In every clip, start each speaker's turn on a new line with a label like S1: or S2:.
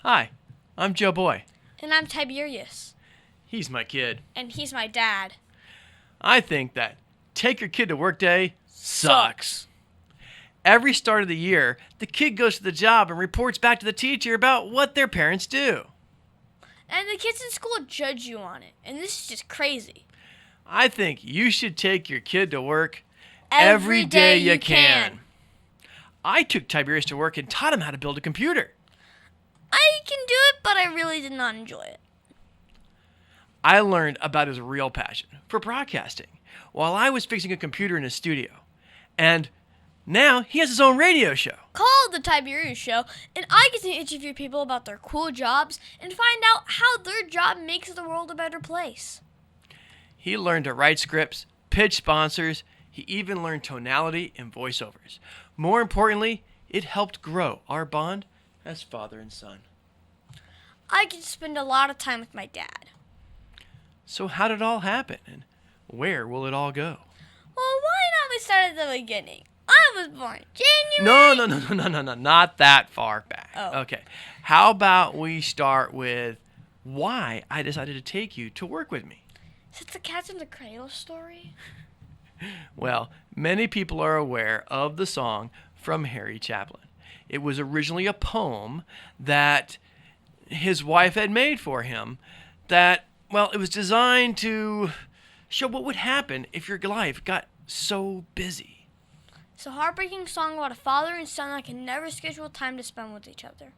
S1: Hi, I'm Joe Boy.
S2: And I'm Tiberius.
S1: He's my kid.
S2: And he's my dad.
S1: I think that take your kid to work day sucks. Every start of the year, the kid goes to the job and reports back to the teacher about what their parents do.
S2: And the kids in school judge you on it. And this is just crazy.
S1: I think you should take your kid to work every day you can. I took Tiberius to work and taught him how to build a computer.
S2: I can do it, but I really did not enjoy it.
S1: I learned about his real passion for broadcasting while I was fixing a computer in his studio. And now he has his own radio show
S2: called The Tiberius Show, and I get to interview people about their cool jobs and find out how their job makes the world a better place.
S1: He learned to write scripts, pitch sponsors. He even learned tonality and voiceovers. More importantly, it helped grow our bond as father and son.
S2: I get to spend a lot of time with my dad.
S1: So how did it all happen, and where will it all go?
S2: Well, why not we start at the beginning? I was born January...
S1: No, not that far back.
S2: Oh.
S1: Okay, how about we start with why I decided to take you to work with me?
S2: Is it the Cats in the Cradle story?
S1: Well, many people are aware of the song from Harry Chaplin. It was originally a poem that his wife had made for him that, well, it was designed to show what would happen if your life got so busy.
S2: It's a heartbreaking song about a father and son that can never schedule time to spend with each other.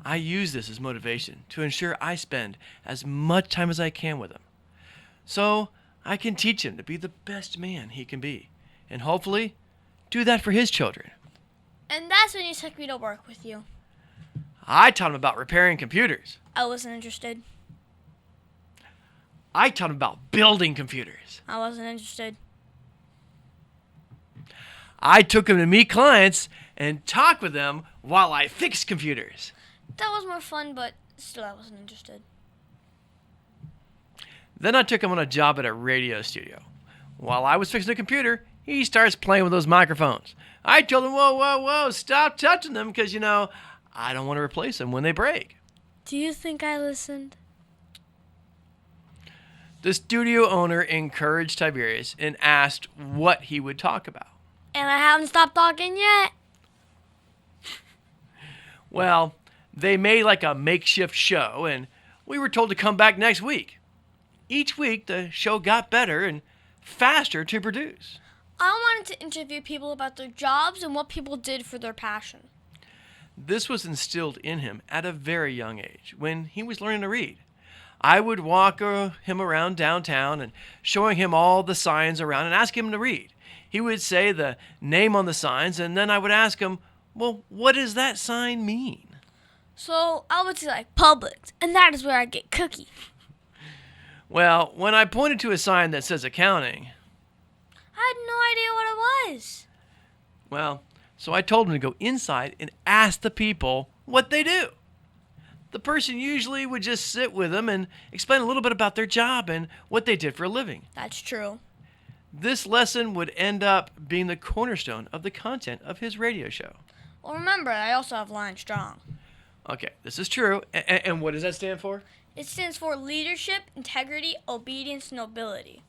S1: I use this as motivation to ensure I spend as much time as I can with him, so I can teach him to be the best man he can be, and hopefully do that for his children.
S2: And that's when you took me to work with you.
S1: I taught him about repairing computers.
S2: I wasn't interested.
S1: I taught him about building computers.
S2: I wasn't interested.
S1: I took him to meet clients and talk with them while I fixed computers.
S2: That was more fun, but still I wasn't interested.
S1: Then I took him on a job at a radio studio. While I was fixing the computer, he starts playing with those microphones. I told him, whoa, stop touching them because, I don't want to replace them when they break.
S2: Do you think I listened?
S1: The studio owner encouraged Tiberius and asked what he would talk about.
S2: And I haven't stopped talking yet.
S1: Well, they made like a makeshift show, and we were told to come back next week. Each week, the show got better and faster to produce.
S2: I wanted to interview people about their jobs and what people did for their passion.
S1: This was instilled in him at a very young age when he was learning to read. I would walk him around downtown and showing him all the signs around and ask him to read. He would say the name on the signs, and then I would ask him, well, what does that sign mean?
S2: So I would say like Publix, and that is where I get cookie.
S1: Well, when I pointed to a sign that says accounting,
S2: I had no idea what it was.
S1: Well, so I told him to go inside and ask the people what they do. The person usually would just sit with them and explain a little bit about their job and what they did for a living.
S2: That's true.
S1: This lesson would end up being the cornerstone of the content of his radio show.
S2: Well, remember, I also have Lion Strong.
S1: Okay, this is true. And what does that stand for?
S2: It stands for leadership, integrity, obedience, nobility.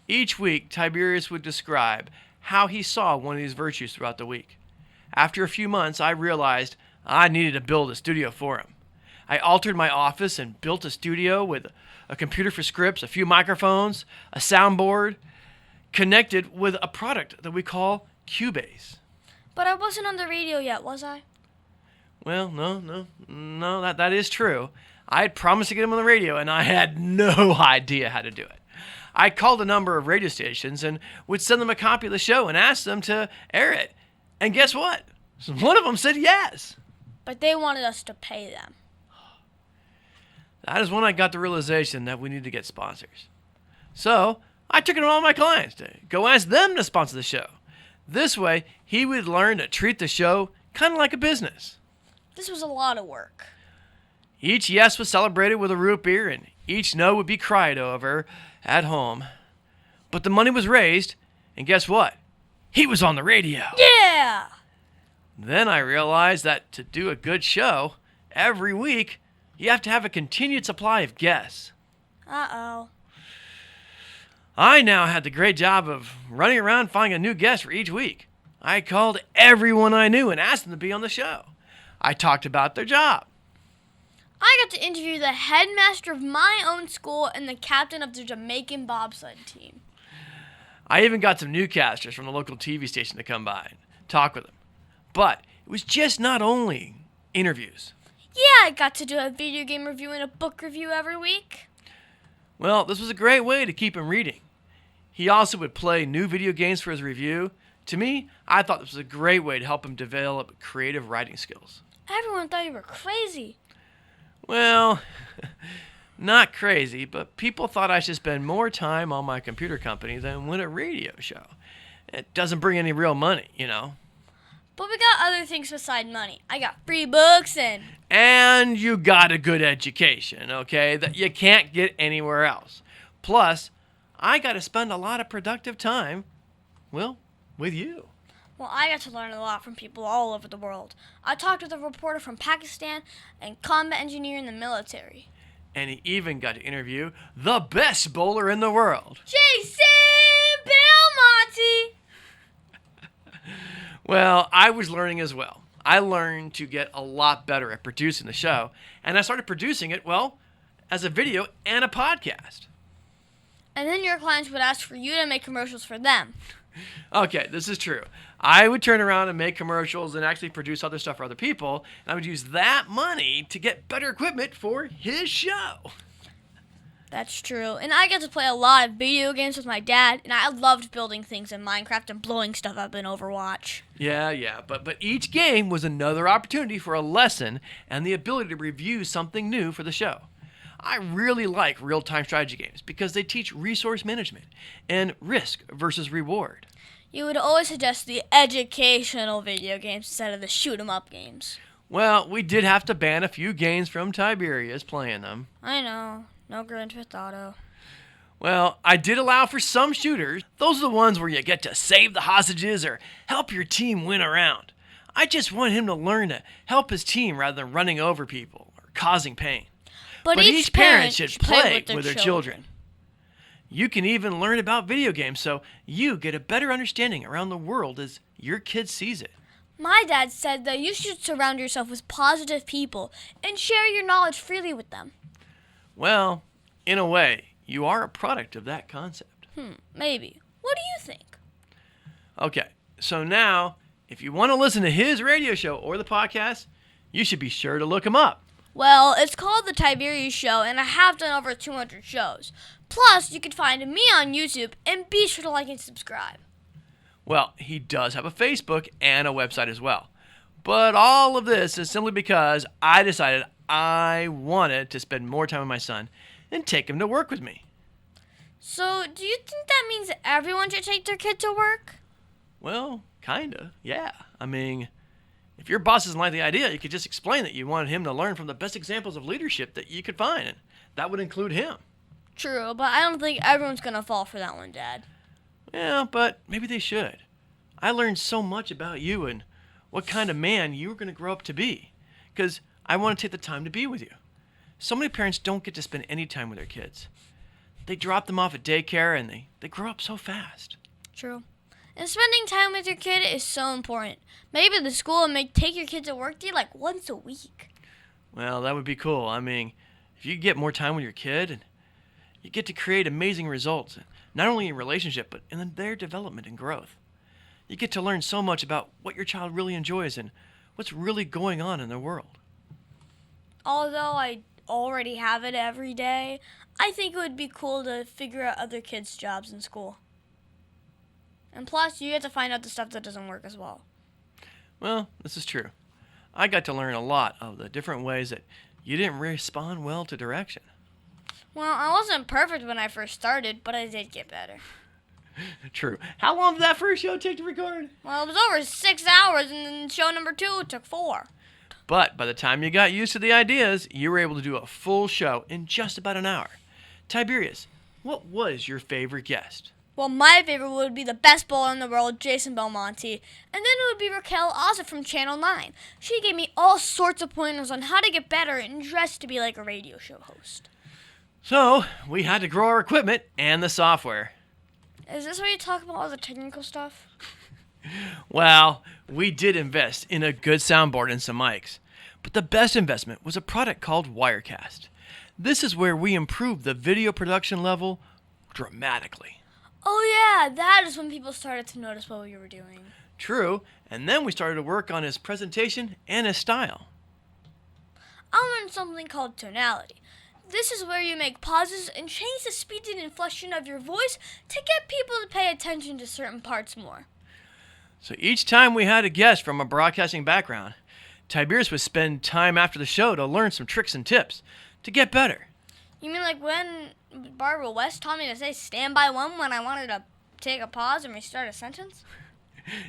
S1: Each week, Tiberius would describe how he saw one of these virtues throughout the week. After a few months, I realized I needed to build a studio for him. I altered my office and built a studio with a computer for scripts, a few microphones, a soundboard, connected with a product that we call Cubase.
S2: But I wasn't on the radio yet, was I?
S1: Well, no, that is true. I had promised to get him on the radio, and I had no idea how to do it. I called a number of radio stations and would send them a copy of the show and ask them to air it. And guess what? One of them said yes.
S2: But they wanted us to pay them.
S1: That is when I got the realization that we need to get sponsors. So I took it to all my clients to go ask them to sponsor the show. This way, he would learn to treat the show kind of like a business.
S2: This was a lot of work.
S1: Each yes was celebrated with a root beer, and each no would be cried over at home. But the money was raised, and guess what? He was on the radio.
S2: Yeah!
S1: Then I realized that to do a good show, Every week, you have to have a continued supply of guests.
S2: Uh-oh.
S1: I now had the great job of running around finding a new guest for each week. I called everyone I knew and asked them to be on the show. I talked about their job.
S2: I got to interview the headmaster of my own school and the captain of the Jamaican bobsled team.
S1: I even got some newscasters from the local TV station to come by and talk with them. But it was just not only interviews.
S2: Yeah, I got to do a video game review and a book review every week.
S1: Well, this was a great way to keep him reading. He also would play new video games for his review. To me, I thought this was a great way to help him develop creative writing skills.
S2: Everyone thought you were crazy.
S1: Well, not crazy, but people thought I should spend more time on my computer company than with a radio show. It doesn't bring any real money, you know.
S2: But we got other things beside money. I got free books
S1: And you got a good education, okay, that you can't get anywhere else. Plus, I got to spend a lot of productive time, well, with you.
S2: Well, I got to learn a lot from people all over the world. I talked with a reporter from Pakistan and combat engineer in the military.
S1: And he even got to interview the best bowler in the world.
S2: Jason Belmonte!
S1: Well, I was learning as well. I learned to get a lot better at producing the show, and I started producing it, well, as a video and a podcast.
S2: And then your clients would ask for you to make commercials for them.
S1: Okay, this is true. I would turn around and make commercials and actually produce other stuff for other people, and I would use that money to get better equipment for his show.
S2: That's true. And I got to play a lot of video games with my dad, and I loved building things in Minecraft and blowing stuff up in Overwatch.
S1: Yeah, but each game was another opportunity for a lesson and the ability to review something new for the show. I really like real-time strategy games because they teach resource management and risk versus reward.
S2: You would always suggest the educational video games instead of the shoot-'em-up games.
S1: Well, we did have to ban a few games from Tiberius playing them.
S2: I know. No Grand Theft Auto.
S1: Well, I did allow for some shooters. Those are the ones where you get to save the hostages or help your team win a round. I just want him to learn to help his team rather than running over people or causing pain. But each parent should play with their children. You can even learn about video games so you get a better understanding around the world as your kid sees it.
S2: My dad said that you should surround yourself with positive people and share your knowledge freely with them.
S1: Well, in a way, you are a product of that concept.
S2: Maybe. What do you think?
S1: Okay, so now, if you want to listen to his radio show or the podcast, you should be sure to look him up.
S2: Well, it's called The Tiberius Show, and I have done over 200 shows. Plus, you can find me on YouTube, and be sure to like and subscribe.
S1: Well, he does have a Facebook and a website as well. But all of this is simply because I decided I wanted to spend more time with my son and take him to work with me.
S2: So, do you think that means everyone should take their kid to work?
S1: Well, kinda, yeah. I mean, if your boss doesn't like the idea, you could just explain that you wanted him to learn from the best examples of leadership that you could find, and that would include him.
S2: True, but I don't think everyone's gonna fall for that one, Dad.
S1: Yeah, but maybe they should. I learned so much about you and what kind of man you were going to grow up to be, because I want to take the time to be with you. So many parents don't get to spend any time with their kids. They drop them off at daycare and they grow up so fast.
S2: True. And spending time with your kid is so important. Maybe the school may take your kid to work day like once a week.
S1: Well, that would be cool. I mean, if you get more time with your kid, and you get to create amazing results, not only in relationship, but in their development and growth. You get to learn so much about what your child really enjoys and what's really going on in their world.
S2: Although I already have it every day, I think it would be cool to figure out other kids' jobs in school. And plus, you get to find out the stuff that doesn't work as well.
S1: Well, this is true. I got to learn a lot of the different ways that you didn't respond well to direction.
S2: Well, I wasn't perfect when I first started, but I did get better.
S1: True. How long did that first show take to record?
S2: Well, it was over 6 hours, and then show number 2 took 4.
S1: But by the time you got used to the ideas, you were able to do a full show in just about an hour. Tiberius, what was your favorite guest?
S2: Well, my favorite would be the best bowler in the world, Jason Belmonte. And then it would be Raquel Ozza from Channel 9. She gave me all sorts of pointers on how to get better and dress to be like a radio show host.
S1: So, we had to grow our equipment and the software.
S2: Is this where you talk about all the technical stuff?
S1: Well, we did invest in a good soundboard and some mics. But the best investment was a product called Wirecast. This is where we improved the video production level dramatically.
S2: Oh yeah, that is when people started to notice what we were doing.
S1: True, and then we started to work on his presentation and his style.
S2: I learned something called tonality. This is where you make pauses and change the speed and inflection of your voice to get people to pay attention to certain parts more.
S1: So each time we had a guest from a broadcasting background, Tiberius would spend time after the show to learn some tricks and tips to get better.
S2: You mean like when Barbara West taught me to say stand by one when I wanted to take a pause and restart a sentence?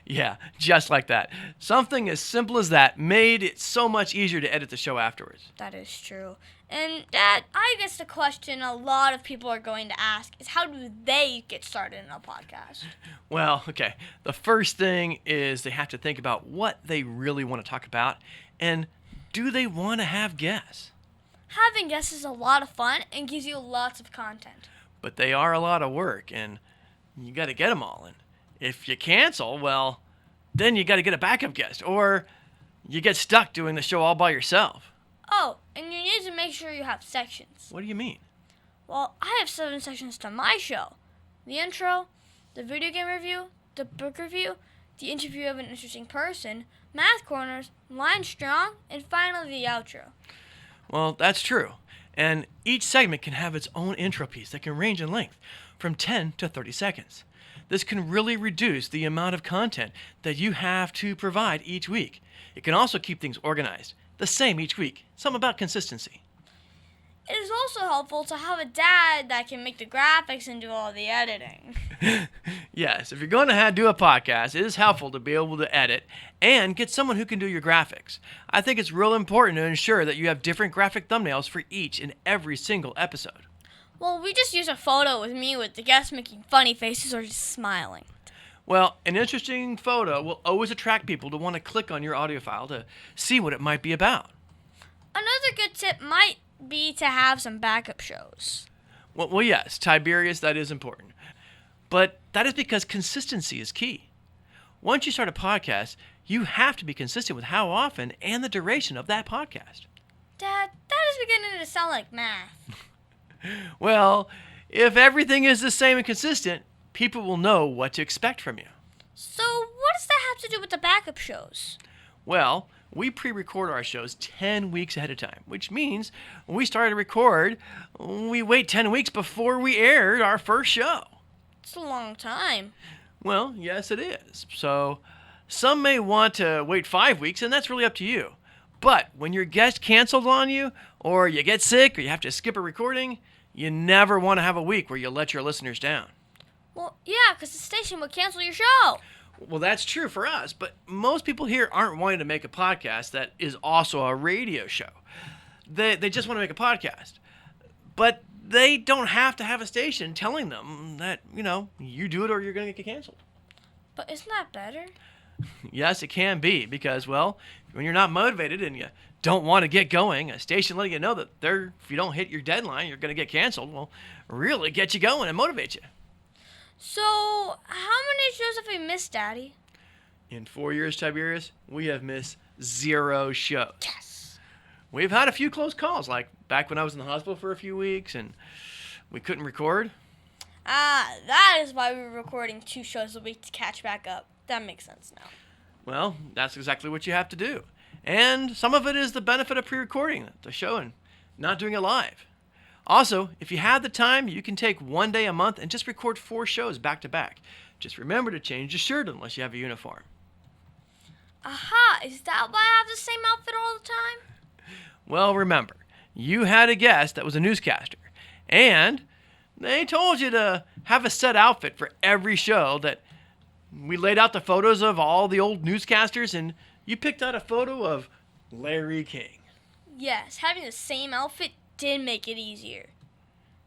S1: Yeah, just like that. Something as simple as that made it so much easier to edit the show afterwards.
S2: That is true. And Dad, I guess the question a lot of people are going to ask is how do they get started in a podcast?
S1: Well, okay. The first thing is they have to think about what they really want to talk about and do they want to have guests?
S2: Having guests is a lot of fun and gives you lots of content.
S1: But they are a lot of work and you got to get them all. And if you cancel, well, then you got to get a backup guest or you get stuck doing the show all by yourself.
S2: Oh, and you need to make sure you have sections.
S1: What do you mean?
S2: Well, I have 7 sections to my show. The intro, the video game review, the book review, the interview of an interesting person, math corners, line strong, and finally the outro.
S1: Well, that's true. And each segment can have its own intro piece that can range in length from 10 to 30 seconds. This can really reduce the amount of content that you have to provide each week. It can also keep things organized, the same each week. Something about consistency.
S2: It is also helpful to have a dad that can make the graphics and do all the editing.
S1: Yes, if you're going to do a podcast, it is helpful to be able to edit and get someone who can do your graphics. I think it's real important to ensure that you have different graphic thumbnails for each and every single episode.
S2: Well, we just use a photo with me with the guest making funny faces or just smiling.
S1: Well, an interesting photo will always attract people to want to click on your audio file to see what it might be about.
S2: Another good tip might be to have some backup shows.
S1: Well, yes, Tiberius, that is important. But that is because consistency is key. Once you start a podcast, you have to be consistent with how often and the duration of that podcast.
S2: Dad, that is beginning to sound like math.
S1: Well, if everything is the same and consistent, people will know what to expect from you.
S2: So what does that have to do with the backup shows?
S1: Well, we pre-record our shows 10 weeks ahead of time, which means when we start to record, we wait 10 weeks before we aired our first show.
S2: It's a long time.
S1: Well, yes, it is. So some may want to wait 5 weeks, and that's really up to you. But when your guest cancels on you, or you get sick, or you have to skip a recording, you never want to have a week where you let your listeners down.
S2: Well, yeah, because the station would cancel your show.
S1: Well, that's true for us, but most people here aren't wanting to make a podcast that is also a radio show. They just want to make a podcast. But they don't have to have a station telling them that, you do it or you're going to get canceled.
S2: But isn't that better?
S1: Yes, it can be because, well, when you're not motivated and you don't want to get going, a station letting you know that if you don't hit your deadline, you're going to get canceled, will really get you going and motivate you.
S2: So, how many shows have we missed, Daddy?
S1: In 4 years, Tiberius, we have missed 0 shows.
S2: Yes.
S1: We've had a few close calls, like back when I was in the hospital for a few weeks and we couldn't record.
S2: That is why we were recording 2 shows a week to catch back up. That makes sense now.
S1: Well, that's exactly what you have to do. And some of it is the benefit of pre-recording the show and not doing it live. Also, if you have the time, you can take 1 day a month and just record 4 shows back to back. Just remember to change the shirt unless you have a uniform.
S2: Aha, is that why I have the same outfit all the time?
S1: Well, remember, you had a guest that was a newscaster, and they told you to have a set outfit for every show. That we laid out the photos of all the old newscasters, and you picked out a photo of Larry King.
S2: Yes, having the same outfit did make it easier.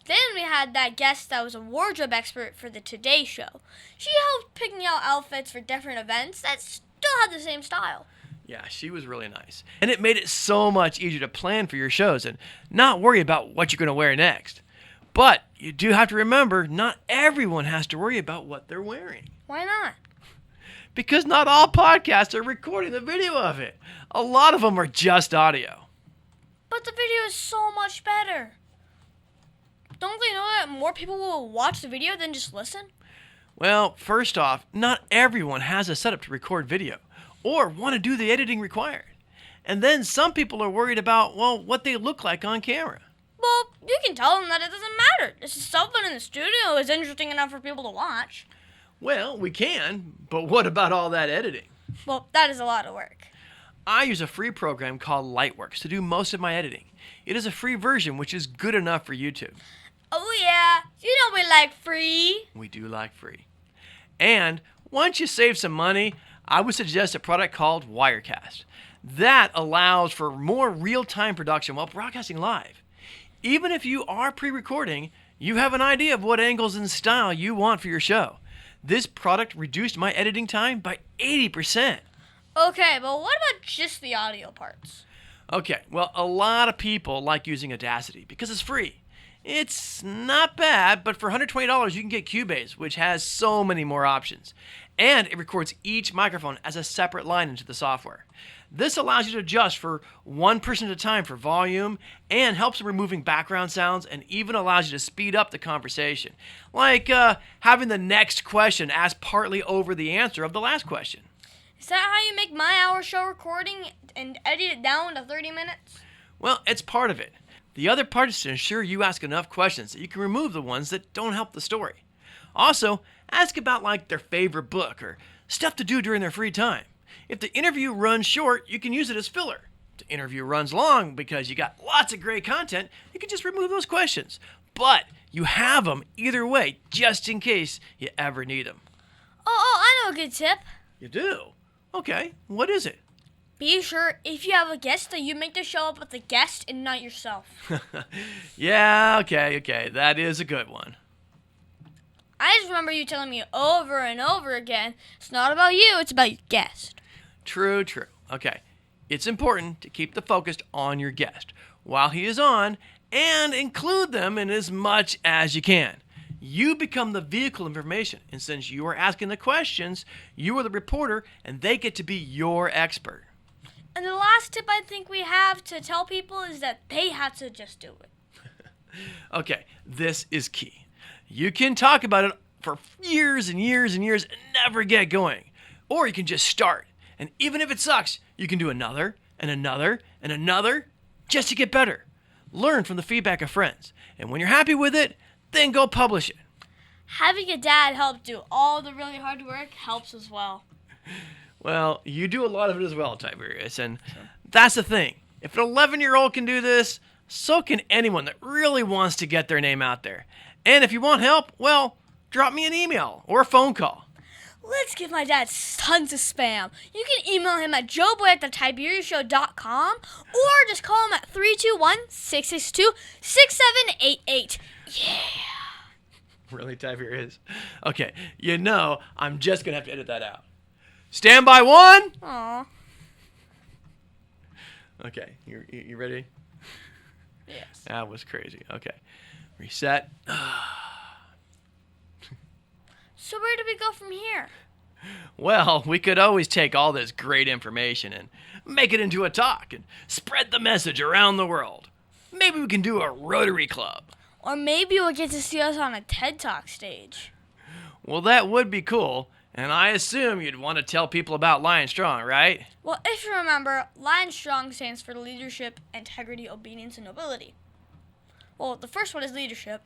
S2: Then we had that guest that was a wardrobe expert for the Today Show. She helped picking out outfits for different events that still had the same style.
S1: Yeah, she was really nice. And it made it so much easier to plan for your shows and not worry about what you're going to wear next. But you do have to remember, not everyone has to worry about what they're wearing.
S2: Why not?
S1: Because not all podcasts are recording the video of it. A lot of them are just audio.
S2: But the video is so much better. Don't they know that more people will watch the video than just listen?
S1: Well, first off, not everyone has a setup to record video or want to do the editing required. And then some people are worried about, well, what they look like on camera.
S2: Well, you can tell them that it doesn't matter. It's just something in the studio is interesting enough for people to watch.
S1: Well, we can, but what about all that editing?
S2: Well, that is a lot of work.
S1: I use a free program called Lightworks to do most of my editing. It is a free version, which is good enough for YouTube.
S2: Oh yeah, you know we like free.
S1: We do like free. And once you save some money, I would suggest a product called Wirecast. That allows for more real-time production while broadcasting live. Even if you are pre-recording, you have an idea of what angles and style you want for your show. This product reduced my editing time by 80%.
S2: Okay, but what about just the audio parts?
S1: Okay, well, a lot of people like using Audacity because it's free. It's not bad, but for $120 you can get Cubase, which has so many more options. And it records each microphone as a separate line into the software. This allows you to adjust for one person at a time for volume and helps in removing background sounds and even allows you to speed up the conversation. Like having the next question asked partly over the answer of the last question.
S2: Is that how you make my hour show recording and edit it down to 30 minutes?
S1: Well, it's part of it. The other part is to ensure you ask enough questions that you can remove the ones that don't help the story. Also, ask about like their favorite book or stuff to do during their free time. If the interview runs short, you can use it as filler. If the interview runs long because you got lots of great content, you can just remove those questions. But you have them either way, just in case you ever need them.
S2: Oh, I know a good tip.
S1: You do? Okay, what is it?
S2: Be sure, if you have a guest, that you make the show up with the guest and not yourself.
S1: Yeah, okay, that is a good one.
S2: I just remember you telling me over and over again, it's not about you, it's about your guest.
S1: True. Okay, it's important to keep the focus on your guest while he is on and include them in as much as you can. You become the vehicle of information, and since you are asking the questions, you are the reporter, and they get to be your expert.
S2: And the last tip I think we have to tell people is that they have to just do it.
S1: Okay, this is key. You can talk about it for years and years and years and never get going. Or you can just start. And even if it sucks, you can do another and another and another just to get better. Learn from the feedback of friends. And when you're happy with it, then go publish it.
S2: Having a dad help do all the really hard work helps as well.
S1: Well, you do a lot of it as well, Tiberius, and that's the thing. If an 11-year-old can do this, so can anyone that really wants to get their name out there. And if you want help, well, drop me an email or a phone call.
S2: Let's give my dad tons of spam. You can email him at joeboy@thetiberiusshow.com or just call him at 321-662-6788. Yeah.
S1: Really, Tiberius? Okay, I'm just going to have to edit that out. Stand by one.
S2: Aw.
S1: Okay, you ready?
S2: Yes.
S1: That was crazy. Okay, reset.
S2: So where do we go from here?
S1: Well, we could always take all this great information and make it into a talk and spread the message around the world. Maybe we can do a Rotary Club.
S2: Or maybe we'll get to see us on a TED Talk stage.
S1: Well, that would be cool. And I assume you'd want to tell people about Lion Strong, right?
S2: Well, if you remember, Lion Strong stands for leadership, integrity, obedience, and nobility. Well, the first one is leadership.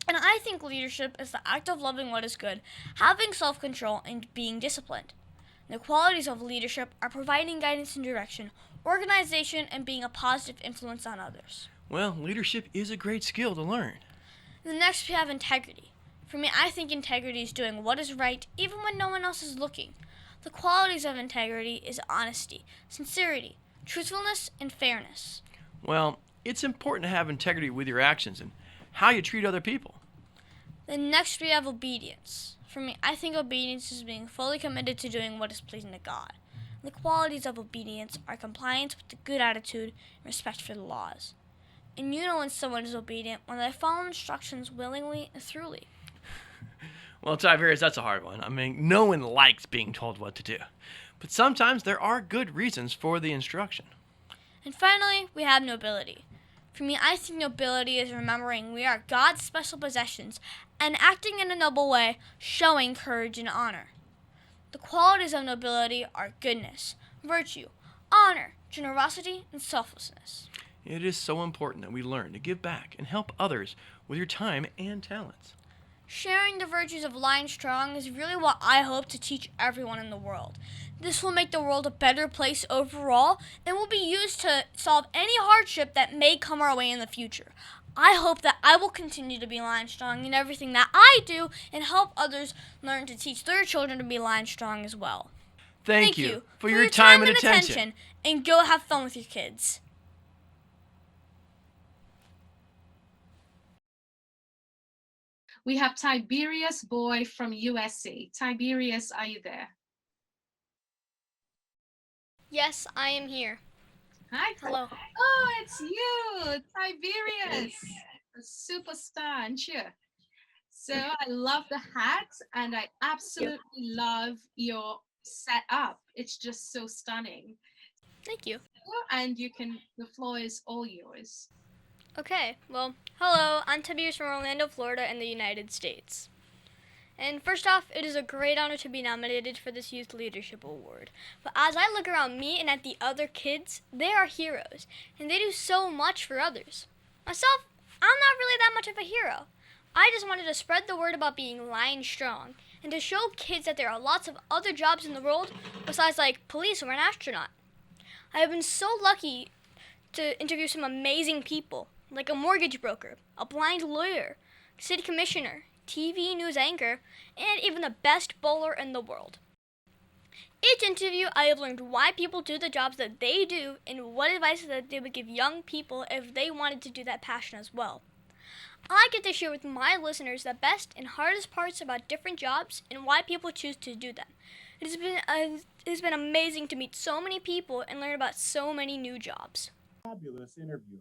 S2: And I think leadership is the act of loving what is good, having self-control, and being disciplined. The qualities of leadership are providing guidance and direction, organization, and being a positive influence on others.
S1: Well, leadership is a great skill to learn.
S2: And next we have integrity. For me, I think integrity is doing what is right even when no one else is looking. The qualities of integrity is honesty, sincerity, truthfulness, and fairness.
S1: Well, it's important to have integrity with your actions and how you treat other people.
S2: Then next we have obedience. For me, I think obedience is being fully committed to doing what is pleasing to God. The qualities of obedience are compliance with a good attitude and respect for the laws. And you know when someone is obedient when they follow instructions willingly and thoroughly.
S1: Well, Tiberius, that's a hard one. I mean, no one likes being told what to do. But sometimes there are good reasons for the instruction.
S2: And finally, we have nobility. For me, I think nobility is remembering we are God's special possessions and acting in a noble way, showing courage and honor. The qualities of nobility are goodness, virtue, honor, generosity, and selflessness.
S1: It is so important that we learn to give back and help others with your time and talents.
S2: Sharing the virtues of lying strong is really what I hope to teach everyone in the world. This will make the world a better place overall and will be used to solve any hardship that may come our way in the future. I hope that I will continue to be lion strong in everything that I do and help others learn to teach their children to be lion strong as well.
S1: Thank you for your time and attention.
S2: And go have fun with your kids.
S3: We have Tiberius Boy from USC. Tiberius, are you there?
S2: Yes, I am here.
S3: Hi.
S2: Hello.
S3: Oh, it's you, Tiberius, a superstar, aren't you? So I love the hat, and I absolutely love your setup. It's just so stunning.
S2: Thank you.
S3: And the floor is all yours.
S2: Okay, well, hello, I'm Tiberius from Orlando, Florida in the United States. And first off, it is a great honor to be nominated for this Youth Leadership Award. But as I look around me and at the other kids, they are heroes, and they do so much for others. Myself, I'm not really that much of a hero. I just wanted to spread the word about being lion strong, and to show kids that there are lots of other jobs in the world besides like police or an astronaut. I have been so lucky to interview some amazing people, like a mortgage broker, a blind lawyer, city commissioner, TV news anchor, and even the best bowler in the world. Each interview, I have learned why people do the jobs that they do and what advice that they would give young people if they wanted to do that passion as well. I get to share with my listeners the best and hardest parts about different jobs and why people choose to do them. It has been amazing to meet so many people and learn about so many new jobs.
S4: Fabulous interview.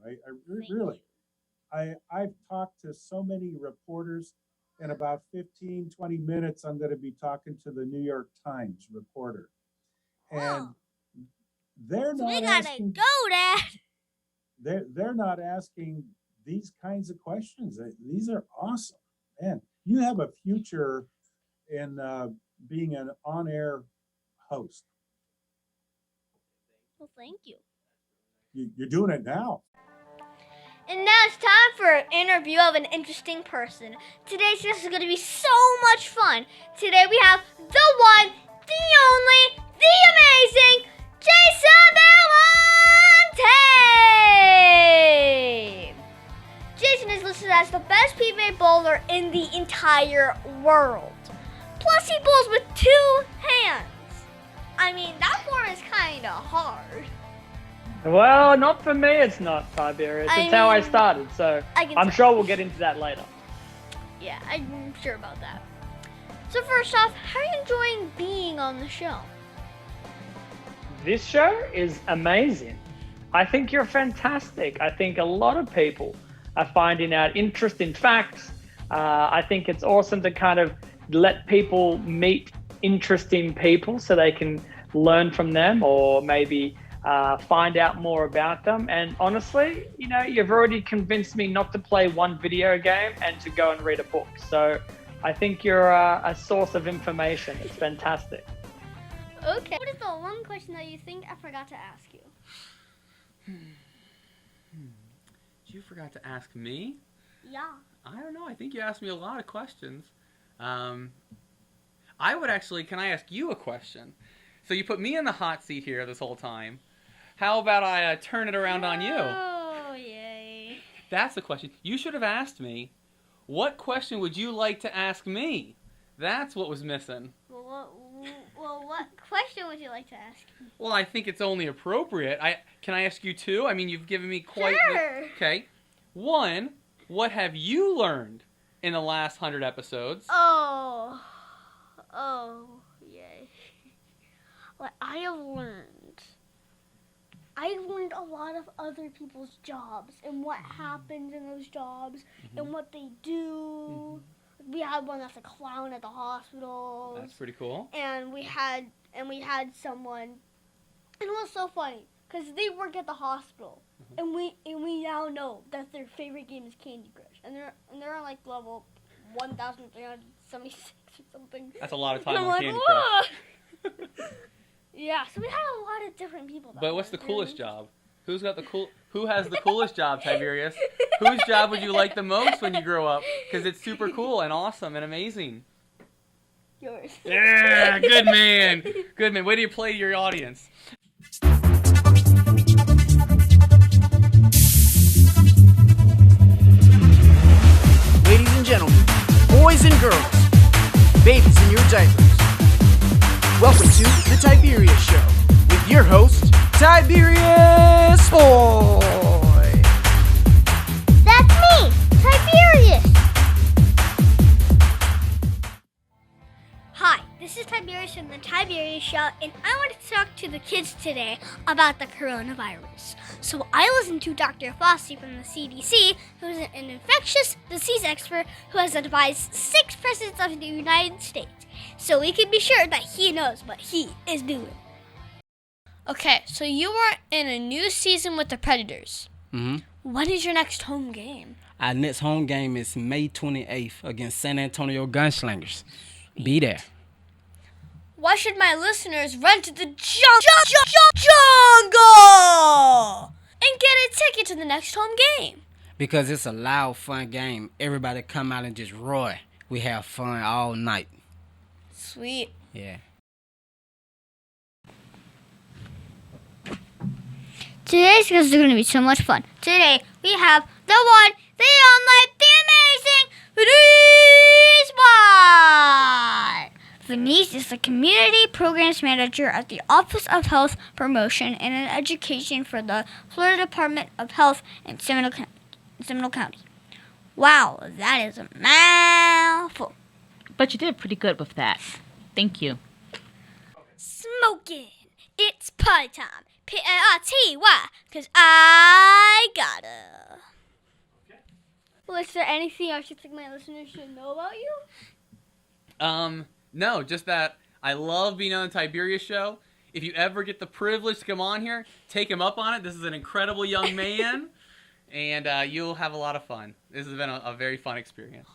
S4: I've talked to so many reporters. In about 15, 20 minutes, I'm going to be talking to the New York Times reporter. And they're
S2: So
S4: not
S2: we gotta
S4: asking,
S2: go, Dad.
S4: they're not asking these kinds of questions. These are awesome. Man, you have a future in being an on-air host.
S2: Well, thank you.
S4: You're doing it now.
S2: And now it's time for an interview of an interesting person. Today's guest is going to be so much fun. Today we have the one, the only, the amazing Jason Belmonte! Jason is listed as the best PBA bowler in the entire world. Plus he bowls with 2 hands. I mean, that form is kind of hard.
S5: Well, not for me, it's not, Tiberius. It's how I started, so I'm sure we'll get into that later.
S2: Yeah, I'm sure about that. So first off, how are you enjoying being on the show?
S5: This show is amazing. I think you're fantastic. I think a lot of people are finding out interesting facts. I think it's awesome to kind of let people meet interesting people so they can learn from them or maybe find out more about them. And honestly, you know, you've already convinced me not to play one video game and to go and read a book. So I think you're a source of information. It's fantastic.
S2: Okay. What is the one question that you think I forgot to ask you?
S6: You forgot to ask me?
S2: Yeah.
S6: I don't know. I think you asked me a lot of questions. I would actually, can I ask you a question? So you put me in the hot seat here this whole time. How about I turn it around on you?
S2: Oh, yay.
S6: That's the question. You should have asked me, what question would you like to ask me? That's what was missing.
S2: Well, what question would you like to ask me?
S6: Well, I think it's only appropriate. Can I ask you two? I mean, you've given me quite...
S2: Sure.
S6: Okay. One, what have you learned in the last 100 episodes?
S2: Oh, yay. What I have learned. I've learned a lot of other people's jobs and what happens in those jobs and what they do. We had one that's a clown at the hospital.
S6: That's pretty cool.
S2: And we had someone, and it was so funny because they work at the hospital, and we now know that their favorite game is Candy Crush, and they're on like level 1,376 or something.
S6: That's a lot of time
S2: And I'm
S6: on
S2: like,
S6: Candy
S2: "Whoa!"
S6: Crush.
S2: Yeah, so we had a lot of different people.
S6: But what's the coolest job? Who has the coolest job, Tiberius? Whose job would you like the most when you grow up? Because it's super cool and awesome and amazing.
S2: Yours.
S6: Yeah, good man. Good man. Way do you play to your audience?
S1: Ladies and gentlemen, boys and girls, babies in your diapers, welcome to the Tiberius Show with your host, Tiberius Boy.
S2: That's me, Tiberius. Hi, this is Tiberius from the Tiberius Show, and I want to talk to the kids today about the coronavirus. So I listened to Dr. Fossey from the CDC, who is an infectious disease expert who has advised 6 presidents of the United States, so we can be sure that he knows what he is doing. Okay, so you are in a new season with the Predators. When is your next home game?
S7: Our next home game is May 28th against San Antonio Gunslingers. Be there.
S2: Why should my listeners run to the jungle and get a ticket to the next home game?
S7: Because it's a loud, fun game. Everybody come out and just roar. We have fun all night.
S2: Sweet.
S7: Yeah.
S2: Today's is going to be so much fun. Today we have the one, the only, the amazing Venice White. Venice is the Community Programs Manager at the Office of Health Promotion and Education for the Florida Department of Health in Seminole County. Wow, that is a mouthful.
S8: But you did pretty good with that. Thank you.
S2: Smoking. It's party time. P-A-R-T-Y. Because I gotta. Well, is there anything else you think my listeners should know about you?
S6: No, just that I love being on the Tiberius Show. If you ever get the privilege to come on here, take him up on it. This is an incredible young man, and you'll have a lot of fun. This has been a very fun experience.